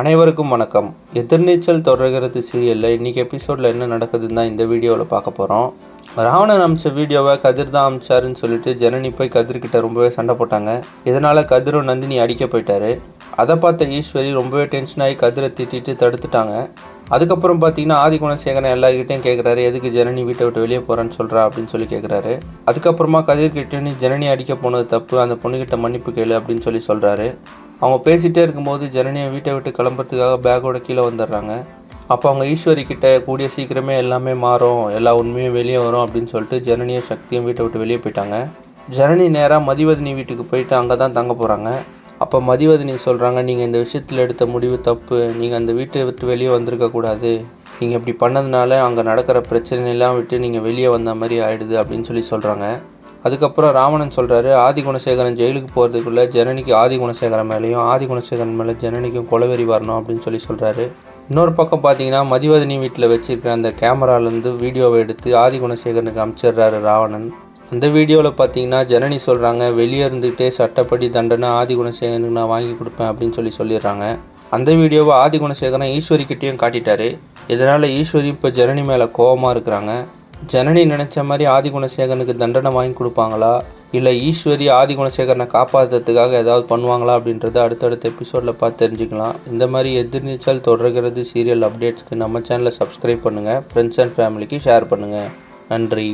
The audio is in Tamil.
அனைவருக்கும் வணக்கம். எதிர்நீச்சல் தொடர்கிறது சீரியலில் இன்றைக்கி எபிசோடில் என்ன நடக்குதுன்னு தான் இந்த வீடியோவில் பார்க்க போகிறோம். ராவணன் அமிச்ச வீடியோவை கதிர் தான் அமிச்சாருன்னு சொல்லிட்டு ஜனனி போய் கதிர்கிட்ட ரொம்பவே சண்டை போட்டாங்க. இதனால் கதிரும் நந்தினி அடிக்க போயிட்டாரு. அதை பார்த்த ஈஸ்வரி ரொம்பவே டென்ஷனாகி கதிரை திட்டிட்டு தடுத்துட்டாங்க. அதுக்கப்புறம் பார்த்தீங்கன்னா ஆதிகுணசேகரன் எல்லாருக்கிட்டையும் கேட்குறாரு, எதுக்கு ஜனனி வீட்டை விட்டு வெளியே போகிறான்னு சொல்கிறா அப்படின்னு சொல்லி கேட்குறாரு. அதுக்கப்புறமா கதிர்கிட்ட நீ ஜனனி அடிக்க போனது தப்பு, அந்த பொண்ணுக்கிட்ட மன்னிப்பு கேளு அப்படின்னு சொல்லி சொல்கிறாரு. அவங்க பேசிகிட்டே இருக்கும்போது ஜனனியை வீட்டை விட்டு கிளம்புறதுக்காக பேக்கோட கீழே வந்துடுறாங்க. அப்போ அவங்க ஈஸ்வரி கிட்ட கூடிய சீக்கிரமே எல்லாமே மாறும், எல்லா உண்மையும் வெளியே வரும் அப்படின்னு சொல்லிட்டு ஜனனியும் சக்தியும் வீட்டை விட்டு வெளியே போயிட்டாங்க. ஜனனி நேராக மதிவதனி வீட்டுக்கு போயிட்டு அங்கே தான் தங்க போகிறாங்க. அப்போ மதிவதனி சொல்கிறாங்க, நீங்கள் இந்த விஷயத்தில் எடுத்த முடிவு தப்பு, நீங்கள் அந்த வீட்டை விட்டு வெளியே வந்திருக்கக்கூடாது, நீங்கள் இப்படி பண்ணதுனால அங்கே நடக்கிற பிரச்சனையெல்லாம் விட்டு நீங்கள் வெளியே வந்த மாதிரி ஆயிடுது அப்படின்னு சொல்லி சொல்கிறாங்க. அதுக்கப்புறம் ராவணன் சொல்கிறாரு, ஆதிகுணசேகரன் ஜெயிலுக்கு போகிறதுக்குள்ளே ஜனனிக்கு ஆதிகுணசேகரன் மேலேயும் ஆதிகுணசேகரன் மேலே ஜனனிக்கும் கொலவெறி வரணும் அப்படின்னு சொல்லி சொல்கிறாரு. இன்னொரு பக்கம் பார்த்தீங்கன்னா மதிவதனி வீட்டில் வச்சுருக்க அந்த கேமராலேருந்து வீடியோவை எடுத்து ஆதிகுணசேகரனுக்கு அனுப்பிச்சிடுறாரு ராவணன். அந்த வீடியோவில் பார்த்தீங்கன்னா ஜனனி சொல்கிறாங்க, வெளியே இருந்துகிட்டே சட்டப்படி தண்டனை ஆதிகுணசேகரனுக்கு நான் வாங்கி கொடுப்பேன் அப்படின்னு சொல்லிடுறாங்க. அந்த வீடியோவை ஆதிகுணசேகரன் ஈஸ்வரிக்கிட்டேயும் காட்டிட்டாரு. இதனால் ஈஸ்வரி இப்போ ஜனனி மேலே கோபமாக இருக்கிறாங்க. ஜனனி நினச்ச மாதிரி ஆதிகுணசேகரனுக்கு தண்டனை வாங்கி கொடுப்பாங்களா, இல்லை ஈஸ்வரி ஆதிகுணசேகரனை காப்பாற்றுறதுக்காக ஏதாவது பண்ணுவாங்களா அப்படின்றத அடுத்தடுத்த எபிசோடில் பார்த்து தெரிஞ்சுக்கலாம். இந்த மாதிரி எதிர்நீச்சல் தொடர்கிறது சீரியல் அப்டேட்ஸ்க்கு நம்ம சேனலை சப்ஸ்கிரைப் பண்ணுங்கள், ஃப்ரெண்ட்ஸ் அண்ட் ஃபேமிலிக்கு ஷேர் பண்ணுங்கள். நன்றி.